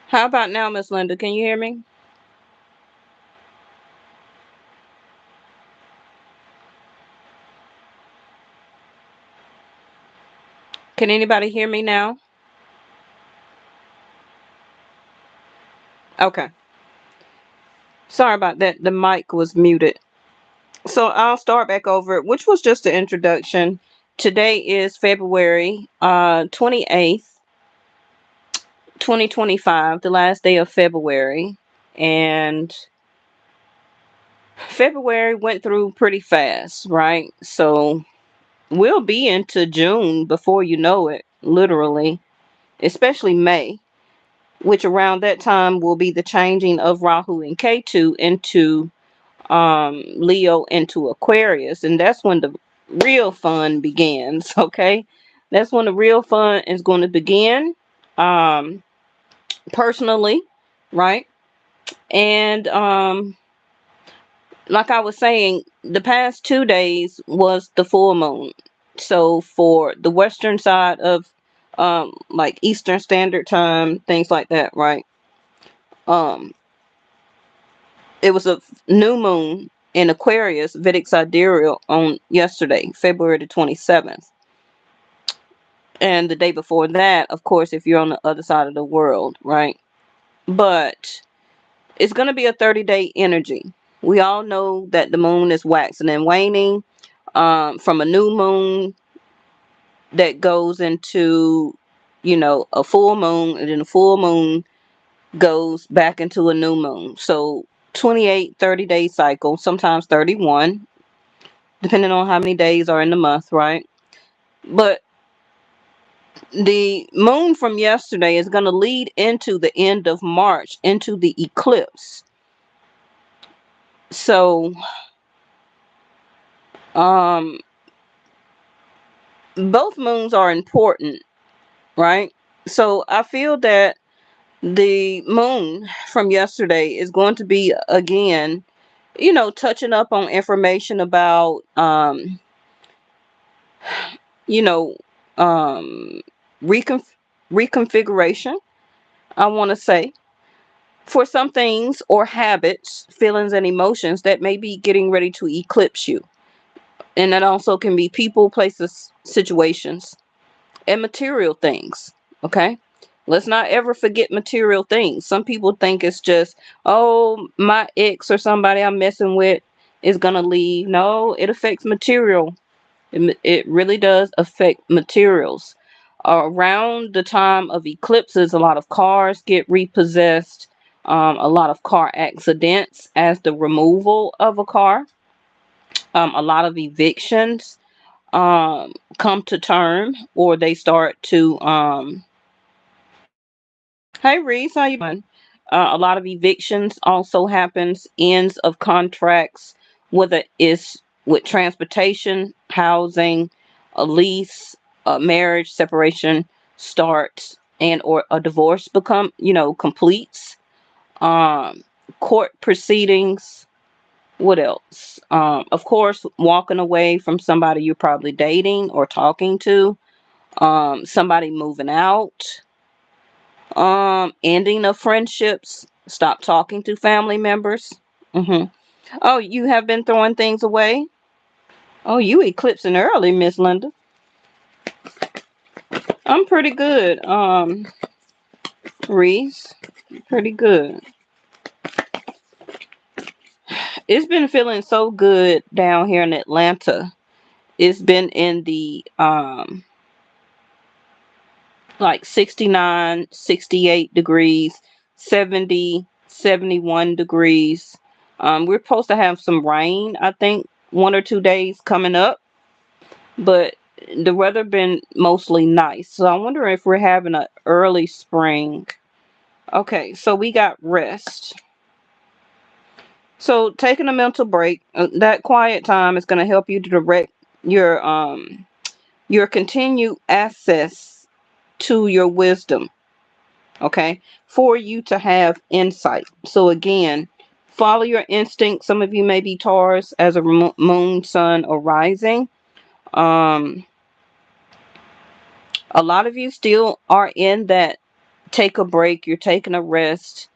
How about now, Miss Linda? Can you hear me? Can anybody hear me now? Okay. Sorry about that. The mic was muted. So I'll start back over, which was just the introduction. Today is February 28th, 2025, the last day of February. And February went through pretty fast, right? So we'll be into June before you know it, literally, especially May, which around that time will be the changing of Rahu and Ketu into Leo into Aquarius, and that's when the real fun begins. Okay, that's when the real fun is going to begin. Um, Personally, right? And like I was saying, the past 2 days was the full moon. So for the western side of like Eastern Standard Time, things like that, right? Um, it was a new moon in Aquarius, Vedic Sidereal, on yesterday, February the 27th. And the day before that, of course, if you're on the other side of the world, right? But it's going to be a 30-day energy. We all know that the moon is waxing and waning, from a new moon that goes into, a full moon, and then a full moon goes back into a new moon. So 28, 30-day cycle, sometimes 31, depending on how many days are in the month, right? But the moon from yesterday is going to lead into the end of March, into the eclipse. So, um, both moons are important, right? So I feel that the moon from yesterday is going to be again, touching up on information about, you know, um, reconf- reconfiguration. I want to say for some things or habits, feelings, and emotions that may be getting ready to eclipse you. And that also can be people, places, situations, and material things. Okay. Let's not ever forget material things. Some people think it's just, oh, my ex or somebody I'm messing with is going to leave. No, it affects material. It really does affect materials. Around the time of eclipses, a lot of cars get repossessed, a lot of car accidents as the removal of a car, a lot of evictions come to term, or they start to. Hey, Reese, how you doing? A lot of evictions also happens, ends of contracts, whether it's with transportation, housing, a lease, a marriage separation starts, and or a divorce become, completes. Um, Court proceedings. What else? Of course, walking away from somebody you're probably dating or talking to. Somebody moving out, ending of friendships, stop talking to family members. hmm Oh, you have been throwing things away. Oh, you eclipsing early, Miss Linda. I'm pretty good. Reese, pretty good. It's been feeling so good down here in Atlanta. It's been in the like 69, 68 degrees, 70, 71 degrees. We're supposed to have some rain, I think, 1 or 2 days coming up, but the weather been mostly nice. So I wonder if we're having an early spring. Okay, so we got rest. So taking a mental break, that quiet time is going to help you to direct your continued access to your wisdom, okay, for you to have insight. So again, follow your instinct. Some of you may be Taurus as a moon, sun, or rising. Um, a lot of you still are in that take a break, you're taking a rest,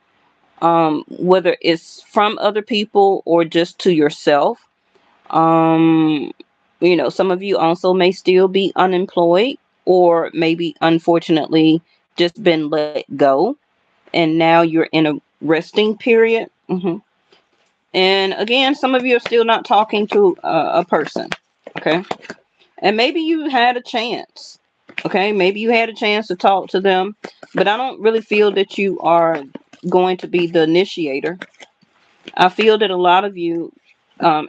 whether it's from other people or just to yourself. Um, some of you also may still be unemployed, or maybe unfortunately just been let go, and now you're in a resting period. And again, some of you are still not talking to a person. Okay. And maybe you had a chance. Okay. Maybe you had a chance to talk to them, but I don't really feel that you are going to be the initiator. I feel that a lot of you,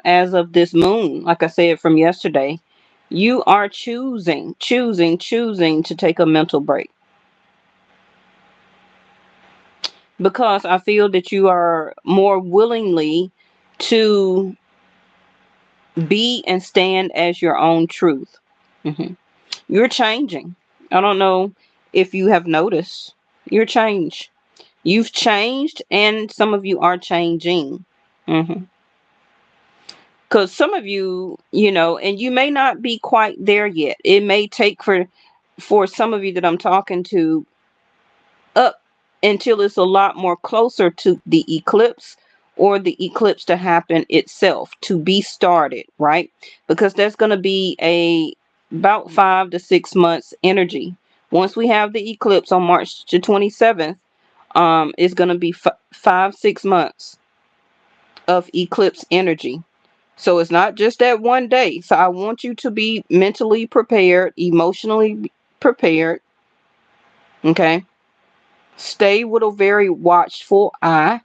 as of this moon, like I said from yesterday, you are choosing to take a mental break, because I feel that you are more willingly to be and stand as your own truth. hmm You're changing. I don't know if you have noticed. You're changed. You've changed, and some of you are changing. Because some of you, and you may not be quite there yet. It may take for some of you that I'm talking to up until it's a lot more closer to the eclipse, or the eclipse to happen itself, to be started, right? Because there's going to be a about 5 to 6 months energy. Once we have the eclipse on March the 27th, it's going to be 5 6 months of eclipse energy. So it's not just that one day. So I want you to be mentally prepared, emotionally prepared. Okay. Stay with a very watchful eye.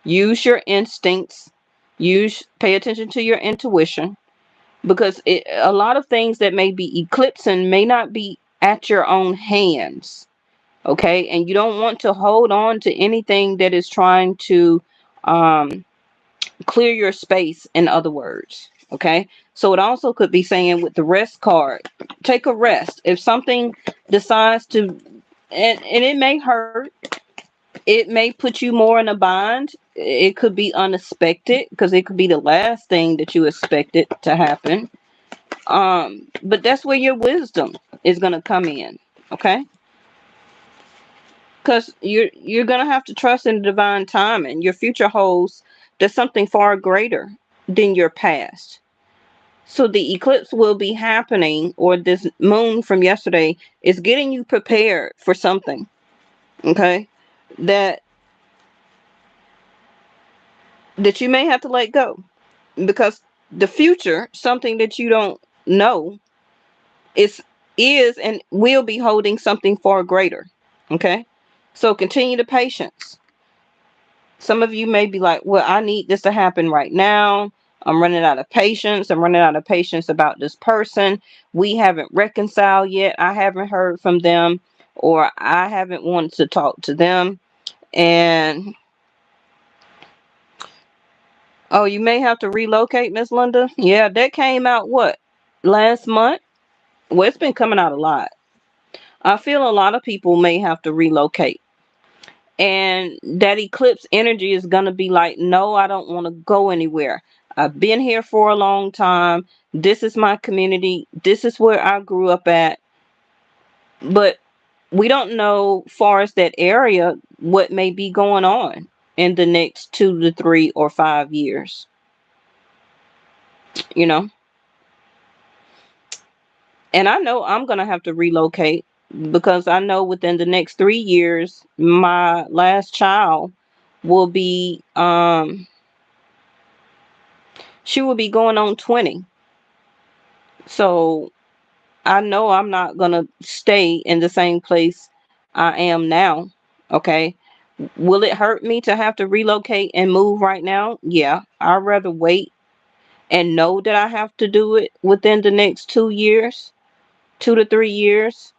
Use your instincts. Pay attention to your intuition, because a lot of things that may be eclipsing may not be at your own hands. Okay, and you don't want to hold on to anything that is trying to um, clear your space. In other words, okay. So it also could be saying with the rest card, take a rest. If something decides to, and it may hurt, it may put you more in a bind. It could be unexpected, because it could be the last thing that you expected to happen. But that's where your wisdom is going to come in. Okay, because you're going to have to trust in divine timing. Your future holds there's something far greater than your past. So the eclipse will be happening, or this moon from yesterday is getting you prepared for something. Okay, that that you may have to let go, because the future, something that you don't know, is and will be holding something far greater. Okay, so continue the patience. Some of you may be like, well, I need this to happen right now. I'm running out of patience. I'm running out of patience about this person. We haven't reconciled yet. I haven't heard from them, or I haven't wanted to talk to them. And oh, you may have to relocate, Miss Linda. Yeah, that came out what? Last month? Well, it's been coming out a lot. I feel a lot of people may have to relocate. And that eclipse energy is going to be like, no, I don't want to go anywhere. I've been here for a long time. This is my community. This is where I grew up at. But we don't know, far as that area, what may be going on in the next 2 to 3 or 5 years. You know, and I know I'm going to have to relocate, because I know within the next 3 years, my last child will be, she will be going on 20. So I know I'm not going to stay in the same place I am now. Okay. Will it hurt me to have to relocate and move right now? Yeah. I'd rather wait and know that I have to do it within the next 2 years, 2 to 3 years.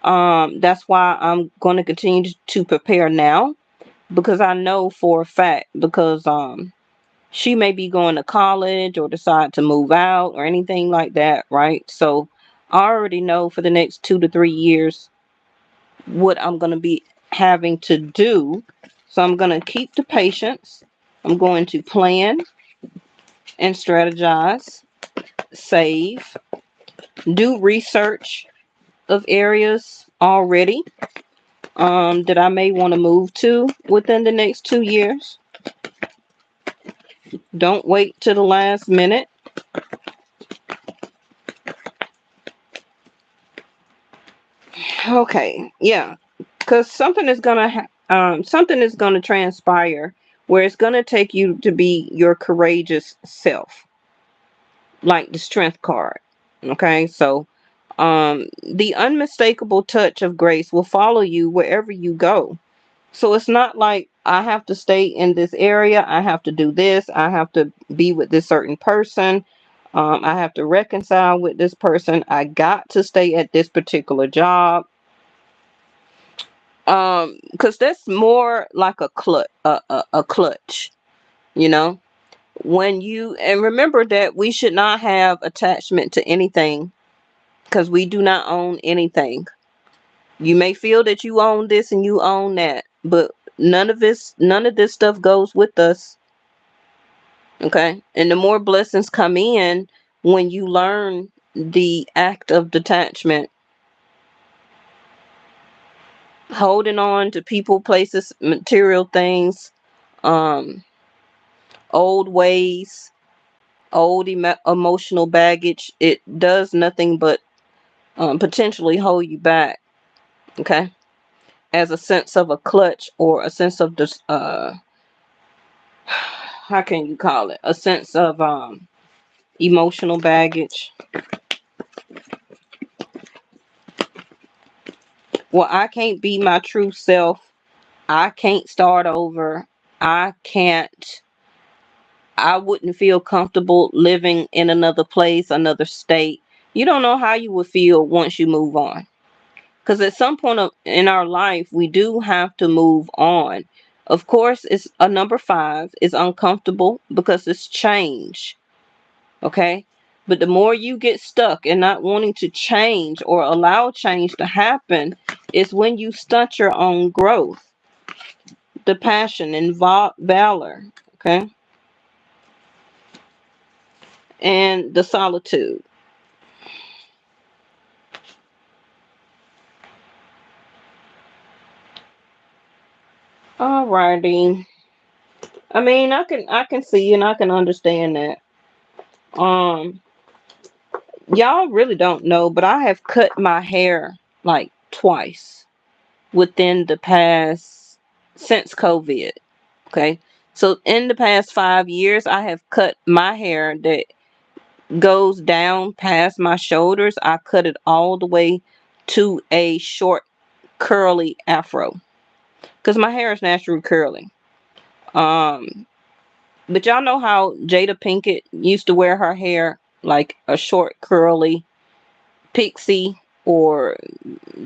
That's why I'm going to continue to prepare now, because I know for a fact, because she may be going to college or decide to move out or anything like that, right? So I already know for the next 2 to 3 years what I'm going to be having to do. So I'm going to keep the patience. I'm going to plan and strategize, save, do research of areas already, that I may want to move to within the next 2 years. Don't wait to the last minute. Okay, yeah, because something is gonna transpire where it's gonna take you to be your courageous self, like the strength card. Okay, so the unmistakable touch of grace will follow you wherever you go. So it's not like I have to stay in this area, I have to do this, I have to be with this certain person, I have to reconcile with this person, I got to stay at this particular job. Because that's more like a clutch, you know. When you and remember that we should not have attachment to anything because we do not own anything. You may feel that you own this and you own that, but none of this stuff goes with us. Okay. And the more blessings come in when you learn the act of detachment, holding on to people, places, material things, um, old ways, old emotional baggage, it does nothing but potentially hold you back. Okay. As a sense of a clutch or a sense of this, how can you call it? A sense of emotional baggage. Well, I can't be my true self. I can't start over. I can't. I wouldn't feel comfortable living in another place, another state. You don't know how you would feel once you move on. Because at some point in our life, we do have to move on. Of course, it's a number five. It's uncomfortable because it's change. Okay. But the more you get stuck and not wanting to change or allow change to happen, is when you stunt your own growth, the passion and valor. Okay. And the solitude. Alrighty. I mean, I can see and I can understand that. Um, y'all really don't know, but I have cut my hair like twice within the past since COVID. Okay. So in the past 5 years, I have cut my hair that goes down past my shoulders. I cut it all the way to a short curly afro because my hair is naturally curly. Um, but y'all know how Jada Pinkett used to wear her hair like a short curly pixie or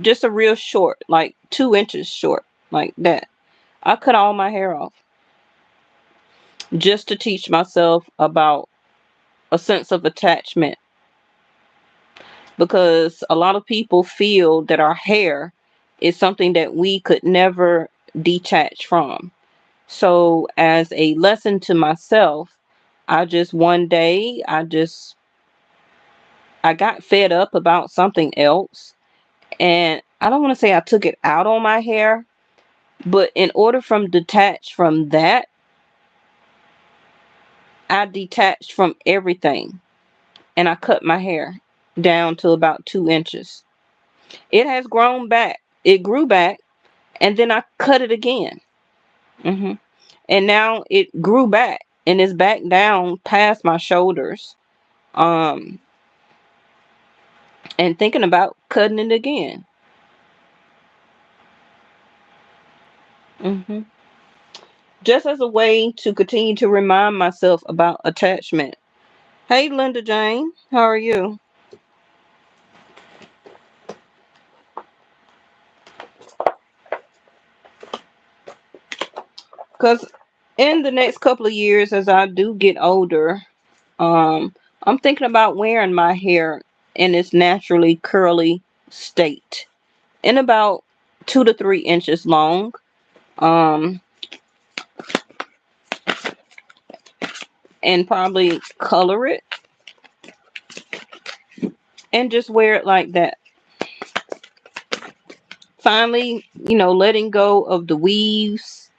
just a real short, like 2 inches short, like that. I cut all my hair off just to teach myself about a sense of attachment because a lot of people feel that our hair is something that we could never detach from. So, as a lesson to myself, I just one day, I got fed up about something else. And I don't want to say I took it out on my hair, but in order from detach from that, I detached from everything and I cut my hair down to about 2 inches. It has grown back. It grew back and then I cut it again. hmm And now it grew back and is back down past my shoulders. Um, and thinking about cutting it again. hmm Just as a way to continue to remind myself about attachment. Hey, Linda Jane, how are you? Because in the next couple of years, as I do get older, um, I'm thinking about wearing my hair in its naturally curly state, in about 2 to 3 inches long. Um, and probably color it and just wear it like that finally, letting go of the weaves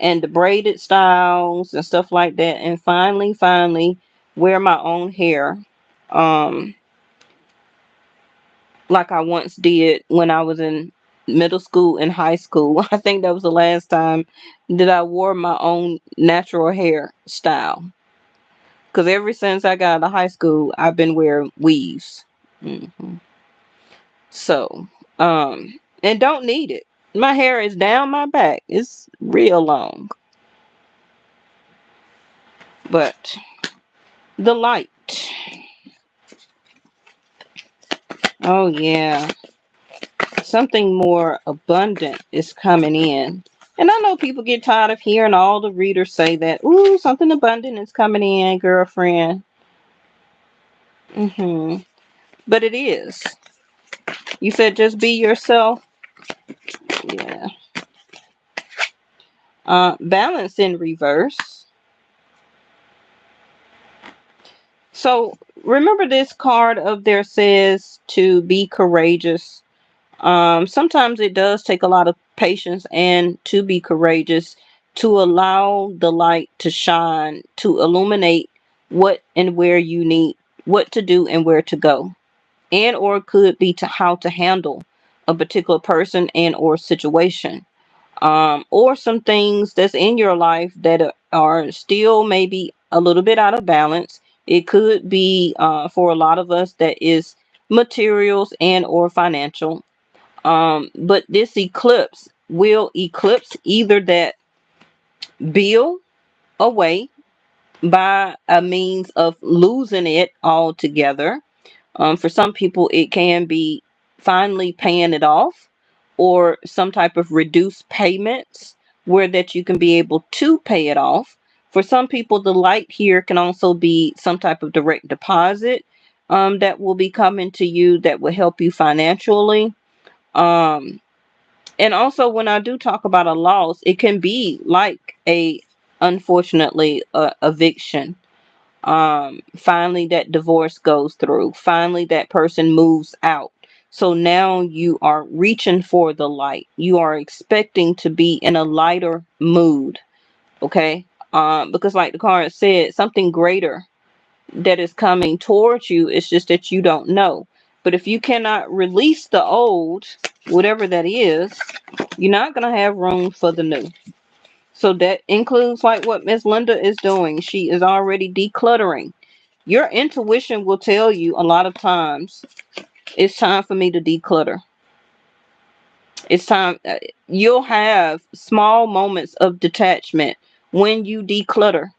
and the braided styles and stuff like that, and finally wear my own hair. Um, like I once did when I was in middle school and high school. I think that was the last time that I wore my own natural hair style. Because ever since I got out of high school, I've been wearing weaves. hmm So, and don't need it. My hair is down my back. It's real long. But the light. Oh, yeah. Something more abundant is coming in. And I know people get tired of hearing all the readers say that, ooh, something abundant is coming in, girlfriend. But it is. You said just be yourself. Yeah. Balance in reverse. So remember this card up there says to be courageous. Sometimes it does take a lot of patience and to be courageous to allow the light to shine, to illuminate what and where you need, what to do and where to go, and or could be to how to handle a particular person and or situation, or some things that's in your life that are still maybe a little bit out of balance. It could be for a lot of us that is materials and or financial, but this eclipse will eclipse either that bill away by a means of losing it altogether. For some people, it can be finally paying it off or some type of reduced payments where that you can be able to pay it off. For some people, the light here can also be some type of direct deposit that will be coming to you that will help you financially. Um, and also, when I do talk about a loss, it can be like unfortunately, eviction. Finally that divorce goes through, finally that person moves out, so now you are reaching for the light, you are expecting to be in a lighter mood. Okay. Because like the card said, something greater that is coming towards you. It's just that you don't know. But if you cannot release the old, whatever that is, you're not going to have room for the new. So that includes like what Miss Linda is doing. She is already decluttering. Your intuition will tell you a lot of times it's time for me to declutter. It's time. You'll have small moments of detachment when you declutter.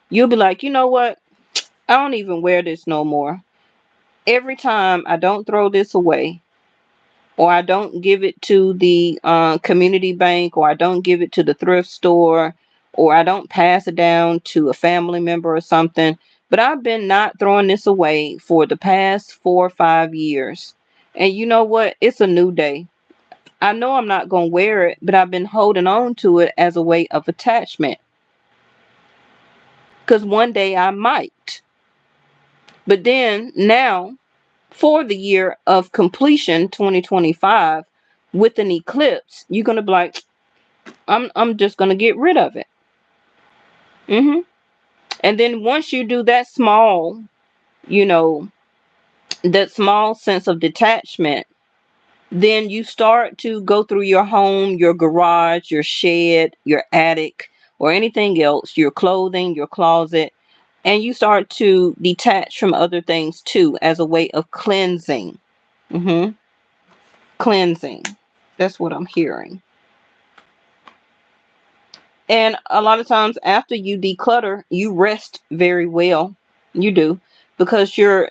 You'll be like, you know what? I don't even wear this no more. Every time I don't throw this away, or I don't give it to the community bank, or I don't give it to the thrift store, or I don't pass it down to a family member or something. But I've been not throwing this away for the past 4 or 5 years. And you know what? It's a new day. I know I'm not going to wear it, but I've been holding on to it as a way of attachment. Because one day I might. But then now, for the year of completion 2025, with an eclipse, you're going to be like, I'm just going to get rid of it. hmm And then once you do that small, you know, that small sense of detachment, then you start to go through your home, your garage, your shed, your attic, or anything else, your clothing, your closet, and you start to detach from other things too as a way of cleansing. hmm Cleansing. That's what I'm hearing. And a lot of times after you declutter, you rest very well. You do, because your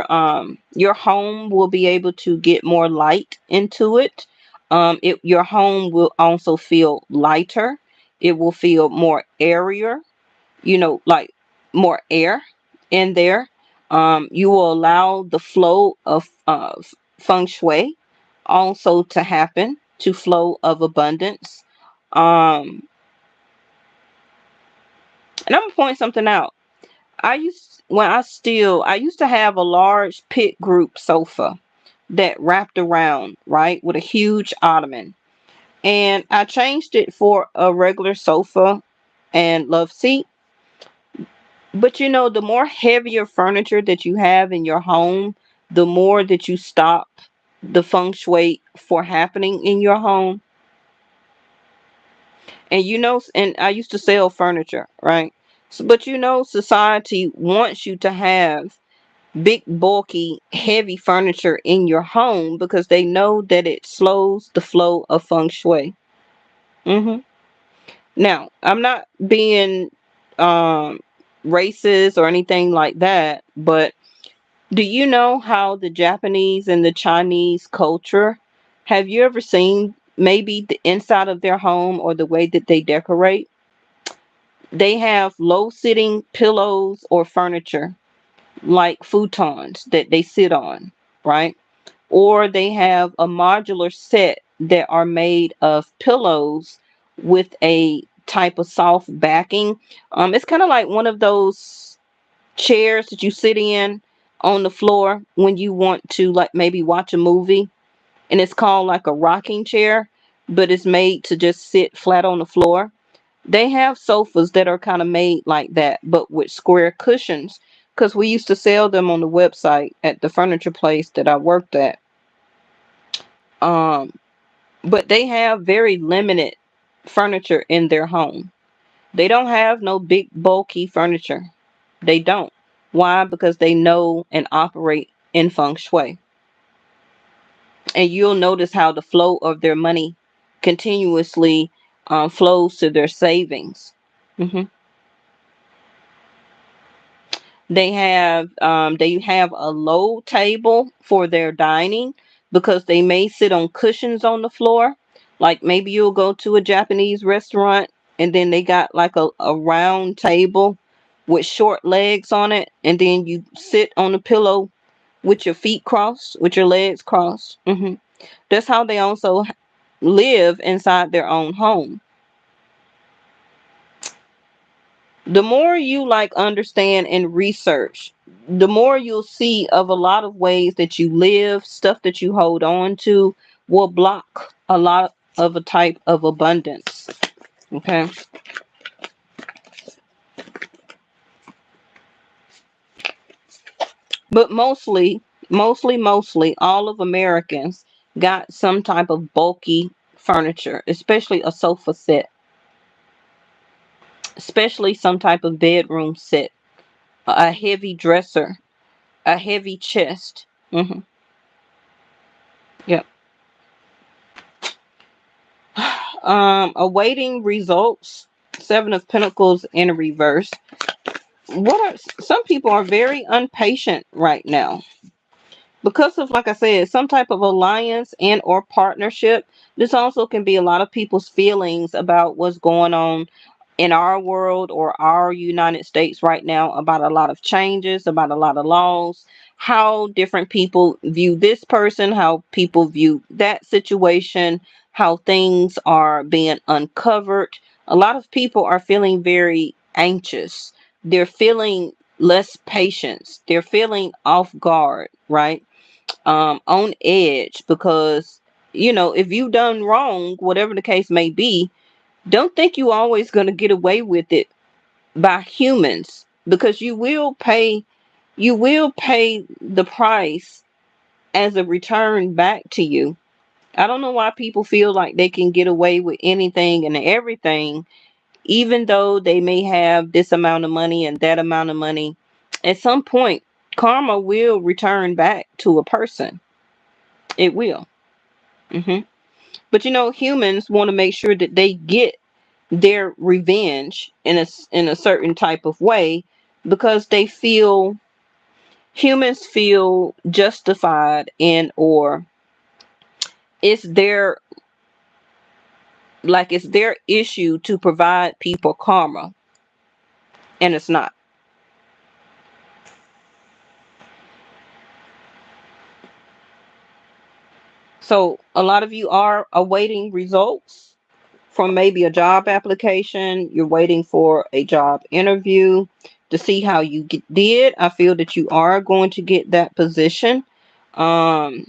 home will be able to get more light into it. Your home will also feel lighter. It will feel more airier, like more air in there. You will allow the flow of feng shui also to happen, to flow of abundance. Um, and I'm gonna point something out. I used to have a large pit group sofa. that wrapped around, right, with a huge ottoman. And I changed it for a regular sofa and love seat. But the more heavier furniture that you have in your home, the more that you stop the feng shui for happening in your home. And and I used to sell furniture, right? But society wants you to have big, bulky, heavy furniture in your home because they know that it slows the flow of feng shui. hmm Now, I'm not being um, racist or anything like that, but do you know how the Japanese and the Chinese culture, have you ever seen maybe the inside of their home or the way that they decorate? They have low sitting pillows or furniture like futons that they sit on, right? Or they have a modular set that are made of pillows with a type of soft backing. It's kind of like one of those chairs that you sit in on the floor when you want to like maybe watch a movie, and it's called like a rocking chair, but it's made to just sit flat on the floor. They have sofas that are kind of made like that, but with square cushions. Because we used to sell them on the website at the furniture place that I worked at. Um, but they have very limited furniture in their home. They don't have no big bulky furniture. They don't. Why? Because they know and operate in feng shui. And you'll notice how the flow of their money continuously flows to their savings. hmm they have a low table for their dining because they may sit on cushions on the floor. Like maybe you'll go to a Japanese restaurant and then they got like a round table with short legs on it, and then you sit on the pillow with your feet crossed, with your legs crossed. That's how they also live inside their own home. The more you like understand and research, the more you'll see of a lot of ways that you live, stuff that you hold on to will block a lot of a type of abundance. Okay. But mostly all of Americans got some type of bulky furniture, especially a sofa set, especially some type of bedroom set, a heavy dresser, a heavy chest. hmm Yep. Awaiting results. Seven of Pentacles in reverse. Some people are very impatient right now because of, like I said, some type of alliance and or partnership. This also can be a lot of people's feelings about what's going on in our world or our United States right now, about a lot of changes, about a lot of laws, how different people view this person, how people view that situation, how things are being uncovered. A lot of people are feeling very anxious. They're feeling less patience. They're feeling off guard, right? On edge because, if you've done wrong, whatever the case may be, don't think you always going to get away with it by humans, because you will pay the price as a return back to you. I don't know why people feel like they can get away with anything and everything, even though they may have this amount of money and that amount of money. At some point, karma will return back to a person. It will. hmm But humans want to make sure that they get their revenge in a certain type of way, because they feel humans feel justified, and or it's their it's their issue to provide people karma, and it's not. So a lot of you are awaiting results from maybe a job application. You're waiting for a job interview to see how you did. I feel that you are going to get that position. um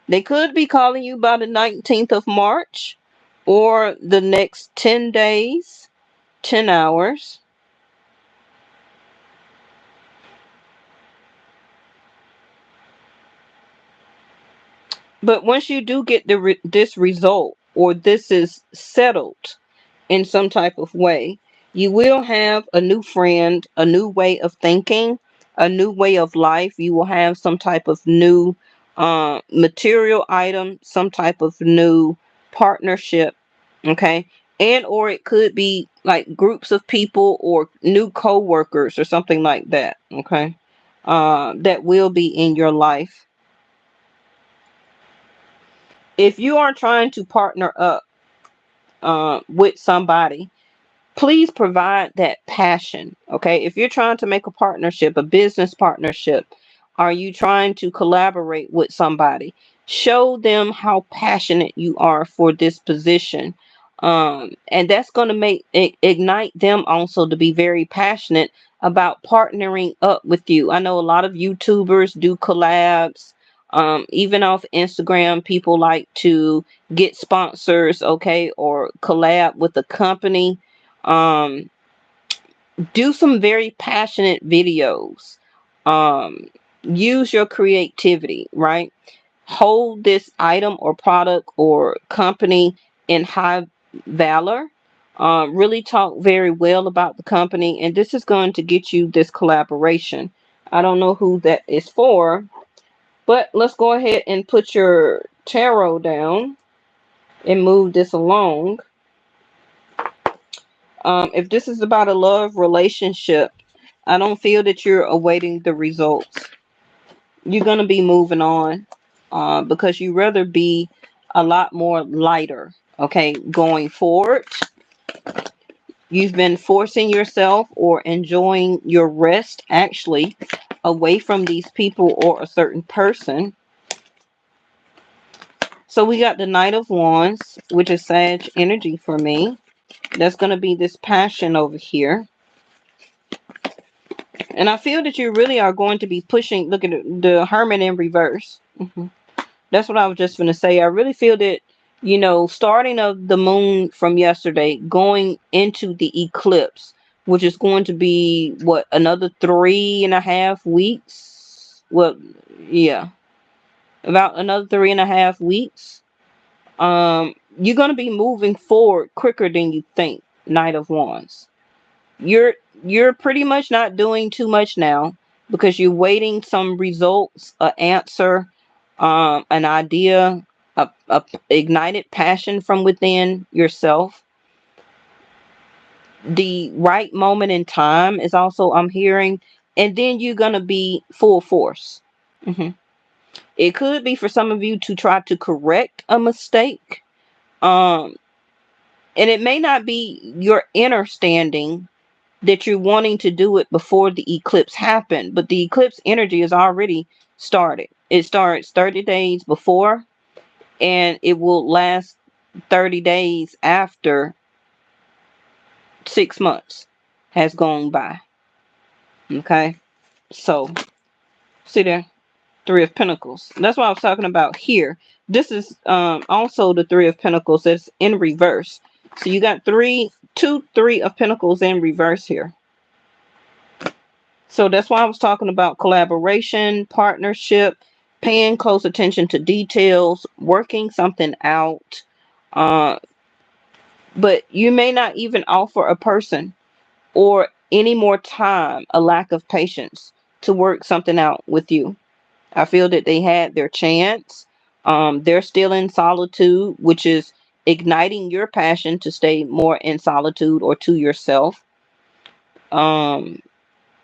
They could be calling you by the 19th of March or the next 10 days, 10 hours. But once you do get this result, or this is settled in some type of way, you will have a new friend, a new way of thinking, a new way of life. You will have some type of new material item, some type of new partnership. Okay. And or it could be like groups of people or new co-workers or something like that. Okay. That will be in your life. If you are trying to partner up with somebody, please provide that passion. Okay. If you're trying to make a partnership, a business partnership, are you trying to collaborate with somebody? Show them how passionate you are for this position. And that's going to ignite them also to be very passionate about partnering up with you. I know a lot of YouTubers do collabs. Even off Instagram, people like to get sponsors, okay, or collab with a company. um do some very passionate videos. um Use your creativity, right? Hold this item or product or company in high valor. Really talk very well about the company, and this is going to get you this collaboration. I don't know who that is for, but let's go ahead and put your tarot down and move this along. If this is about a love relationship, I don't feel that you're awaiting the results. You're going to be moving on because you rather be a lot more lighter, okay, going forward. You've been forcing yourself or enjoying your rest actually away from these people or a certain person. So we got the Knight of Wands, which is Sag energy for me. That's going to be this passion over here. And I feel that you really are going to be pushing. Look at the Hermit in reverse. That's what I was just going to say. I really feel that, starting of the moon from yesterday, going into the eclipse, which is going to be, what, another 3.5 weeks? Well, yeah, about another 3.5 weeks. You're going to be moving forward quicker than you think, Knight of Wands. you're you're pretty much not doing too much now because you're waiting some results, an answer, an idea, a ignited passion from within yourself. The right moment in time is also I'm hearing, and then you're gonna be full force. hmm It could be for some of you to try to correct a mistake, um, and it may not be your inner standing that you're wanting to do it before the eclipse happened, but the eclipse energy is already started. It starts 30 days before, and it will last 30 days after 6 months has gone by. Okay, so see there, Three of Pentacles. That's what I was talking about here. This is also the Three of Pentacles that's in reverse. So you got Three of Pentacles in reverse here. So that's why I was talking about collaboration, partnership, paying close attention to details, working something out. Uh, but you may not even offer a person or any more time, a lack of patience to work something out with you. I feel that they had their chance. They're still in solitude, which is igniting your passion to stay more in solitude or to yourself. Um,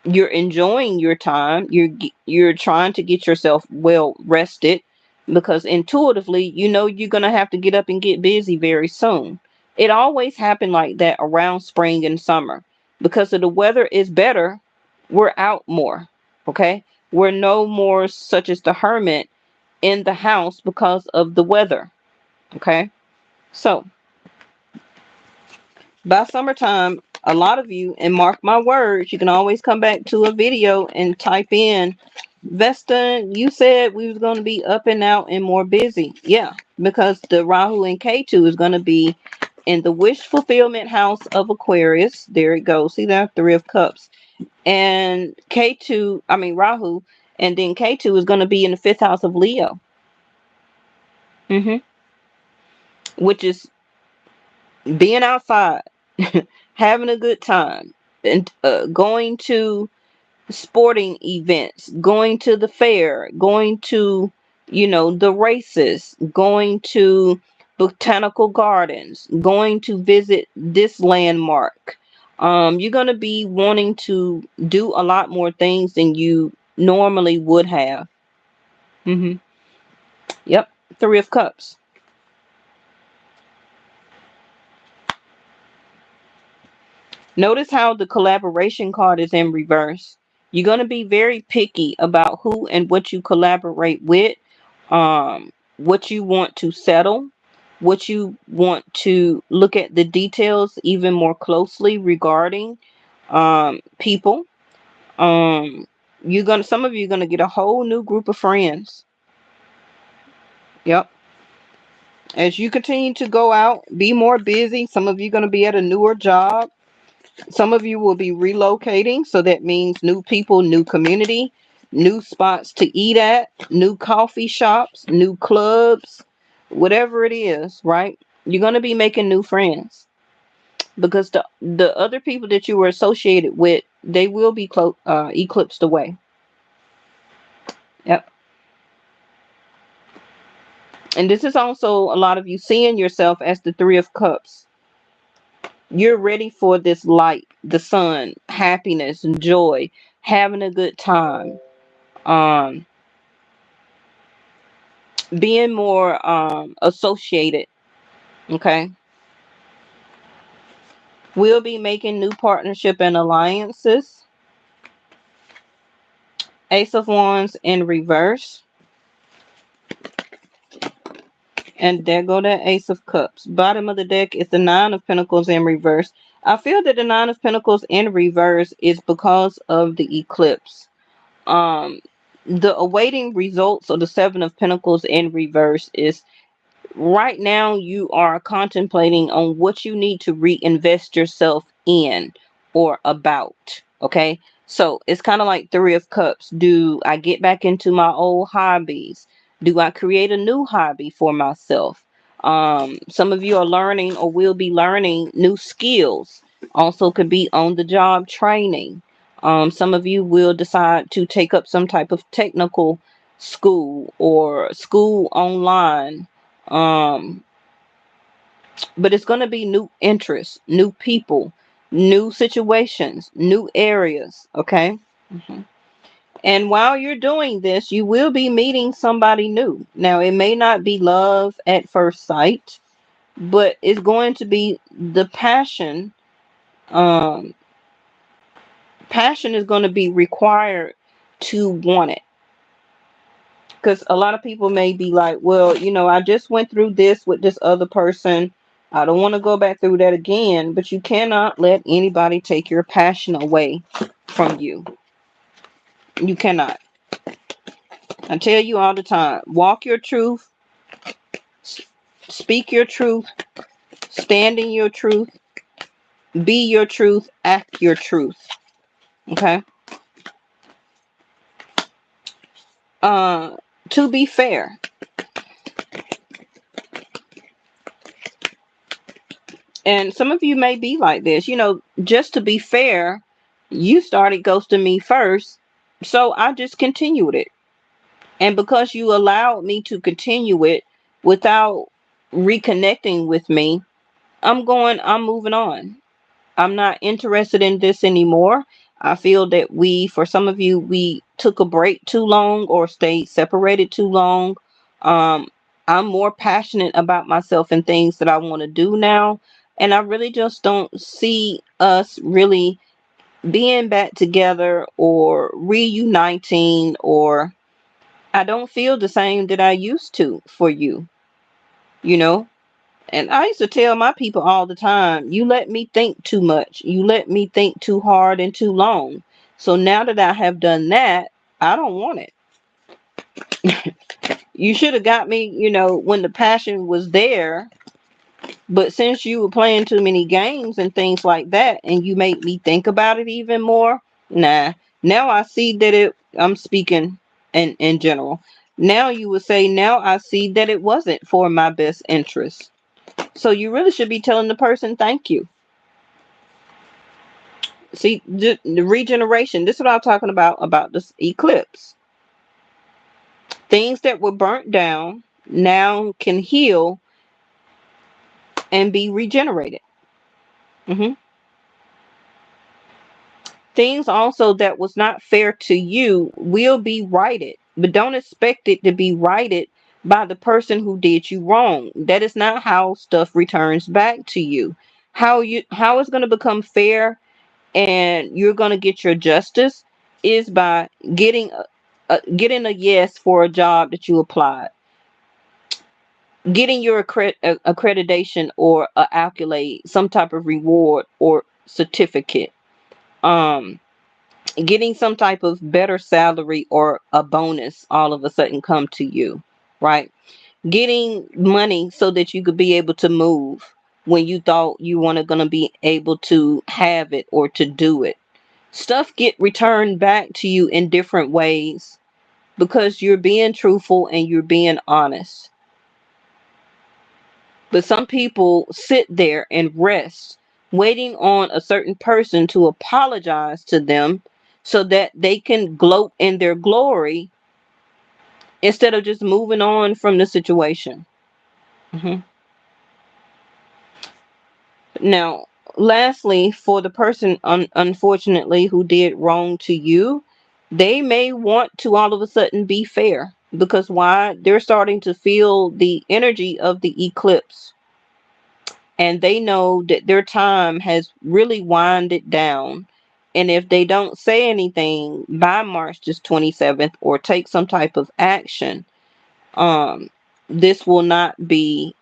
you're enjoying your time. You're trying to get yourself well rested because intuitively you know you're going to have to get up and get busy very soon. It always happened like that around spring and summer because of the weather is better. We're out more. Okay, we're no more such as the hermit in the house because of the weather. Okay, so by summertime A lot of you, and mark my words, you can always come back to a video and type in, Vesta, you said we was going to be up and out and more busy. Yeah, because the Rahu in K2 is going to be in the wish fulfillment house of Aquarius. There it goes. See that? Three of Cups. And K2, I mean Rahu, and then K2 is going to be in the fifth house of Leo. Which is being outside, having a good time, and going to sporting events, going to the fair, going to, the races, going to botanical gardens, going to visit this landmark. You're going to be wanting to do a lot more things than you normally would have. Yep, Three of Cups. Notice how the collaboration card is in reverse. You're going to be very picky about who and what you collaborate with, what you want to settle, what you want to look at the details even more closely regarding people. Some of you are gonna get a whole new group of friends. Yep. As you continue to go out, be more busy. Some of you are gonna be at a newer job. Some of you will be relocating, so that means new people, new community, new spots to eat at, new coffee shops, new clubs, whatever it is, right? You're going to be making new friends because the other people that you were associated with, they will be eclipsed away. Yep. And this is also a lot of you seeing yourself as the Three of Cups. You're ready for this light, the sun, happiness, and joy, having a good time. Um, being more associated. Okay. We'll be making new partnership and alliances. Ace of Wands in reverse. And there go that Ace of Cups. Bottom of the deck is the Nine of Pentacles in reverse. I feel that the Nine of Pentacles in reverse is because of the eclipse. The awaiting results of the Seven of Pentacles in reverse is right now you are contemplating on what you need to reinvest yourself in or about. Okay. So it's kind of like Three of Cups. Do I get back into my old hobbies? Do I create a new hobby for myself? Some of you are learning or will be learning new skills. Also could be on the job training. Some of you will decide to take up some type of technical school or school online. um but it's going to be new interests, new people, new situations, new areas. Okay. And while you're doing this, you will be meeting somebody new. Now it may not be love at first sight, but it's going to be the passion. um Passion is going to be required to want it. Because a lot of people may be like, well, I just went through this with this other person. I don't want to go back through that again. But you cannot let anybody take your passion away from you. You cannot. I tell you all the time, walk your truth, speak your truth, stand in your truth, be your truth, act your truth. Okay. To be fair, and some of you may be like this, just to be fair, you started ghosting me first, so I just continued it. And because you allowed me to continue it without reconnecting with me, I'm moving on. I'm not interested in this anymore. I feel that for some of you, we took a break too long or stayed separated too long. Um, I'm more passionate about myself and things that I want to do now. And I really just don't see us really being back together or reuniting, or I don't feel the same that I used to for you, you know? And I used to tell my people all the time, you let me think too much. You let me think too hard and too long. So now that I have done that, I don't want it. You should have got me, when the passion was there. But since you were playing too many games and things like that, and you made me think about it even more, nah. Now I see that I'm speaking in general. Now you would say, now I see that it wasn't for my best interest. So you really should be telling the person thank you. See, the regeneration. This is what I'm talking about this eclipse. Things that were burnt down now can heal and be regenerated. Hmm. Things also that was not fair to you will be righted, but don't expect it to be righted by the person who did you wrong. That is not how stuff returns back to you. How it's going to become fair and you're going to get your justice is by getting a yes for a job that you applied, getting your accreditation or a accolade, some type of reward or certificate, um getting some type of better salary or a bonus all of a sudden come to you, right? Getting money so that you could be able to move when you thought you weren't going to be able to have it or to do it. Stuff get returned back to you in different ways because you're being truthful and you're being honest. But some people sit there and rest, waiting on a certain person to apologize to them so that they can gloat in their glory instead of just moving on from the situation. Hmm. Now, lastly, for the person unfortunately who did wrong to you, they may want to all of a sudden be fair because why? They're starting to feel the energy of the eclipse and they know that their time has really winded down. And if they don't say anything by March this 27th or take some type of action, um, this will not be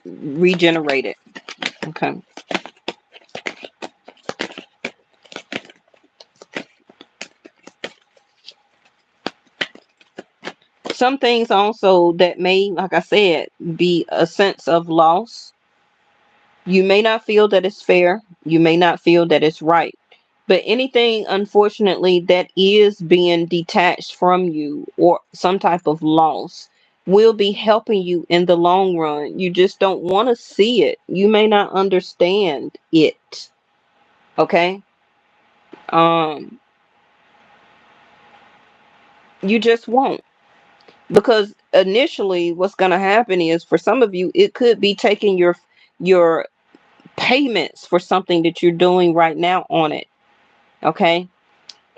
regenerated. Okay. Some things also that may, like I said, be a sense of loss. You may not feel that it's fair. You may not feel that it's right. But anything, unfortunately, that is being detached from you or some type of loss will be helping you in the long run. You just don't want to see it. You may not understand it. Okay? Um, you just won't. Because initially what's gonna happen is for some of you, it could be taking your payments for something that you're doing right now on it. Okay?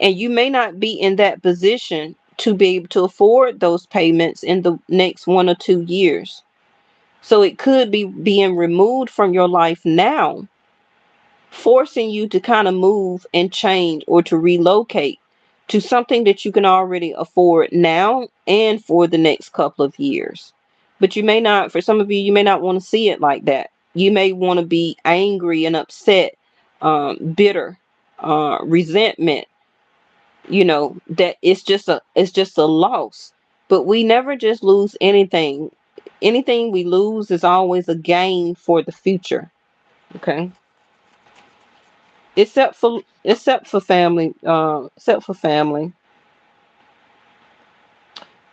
And you may not be in that position to be able to afford those payments in the next 1 or 2 years. So it could be being removed from your life now, forcing you to kind of move and change or to relocate to something that you can already afford now and for the next couple of years. But you may not, for some of you, you may not want to see it like that. You may want to be angry and upset, bitter, resentment, that it's just a loss. But we never just lose anything. Anything we lose is always a gain for the future. Okay. Except for family.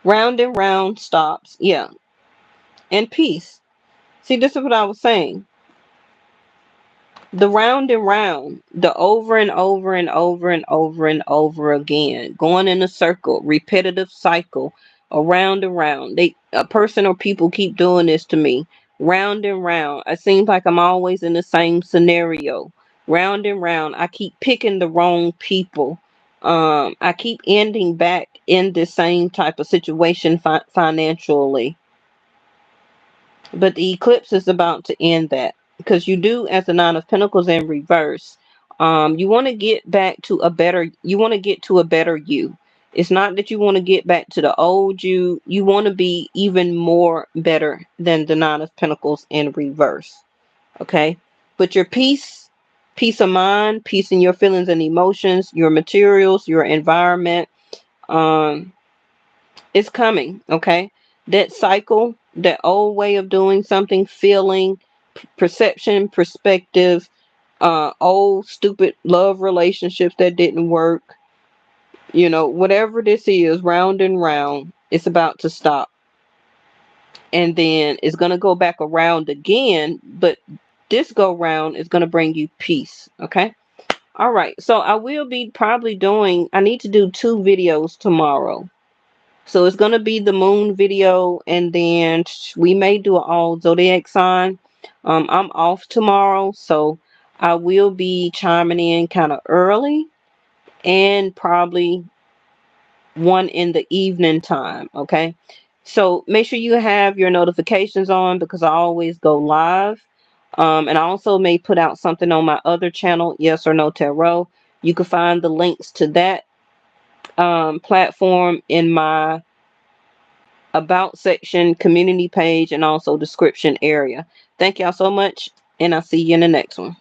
Round and round stops. Yeah. And peace. See, this is what I was saying. The round and round, the over and over and over and over and over again, going in a circle, repetitive cycle, around and round. A person or people keep doing this to me, round and round. It seems like I'm always in the same scenario, round and round. I keep picking the wrong people. I keep ending back in the same type of situation financially. But the eclipse is about to end that because you do, as the Nine of Pentacles in reverse. You want to get back to a better. You want to get to a better you. It's not that you want to get back to the old you. You want to be even more better than the Nine of Pentacles in reverse. Okay? But your peace of mind, peace in your feelings and emotions, your materials, your environment, um, it's coming. Okay? That cycle, that old way of doing something, feeling, perception, perspective, old stupid love relationships that didn't work, whatever this is, round and round, it's about to stop. And then it's going to go back around again, but this go round is going to bring you peace. Okay. All right. So I will be probably I need to do 2 videos tomorrow. So it's going to be the moon video, and then we may do an all zodiac sign. I'm off tomorrow, so I will be chiming in kind of early, and probably one in the evening time. Okay. So make sure you have your notifications on, because I always go live. And I also may put out something on my other channel, Yes or No Tarot. You can find the links to that platform in my about section, community page, and also description area. Thank y'all so much, and I'll see you in the next one.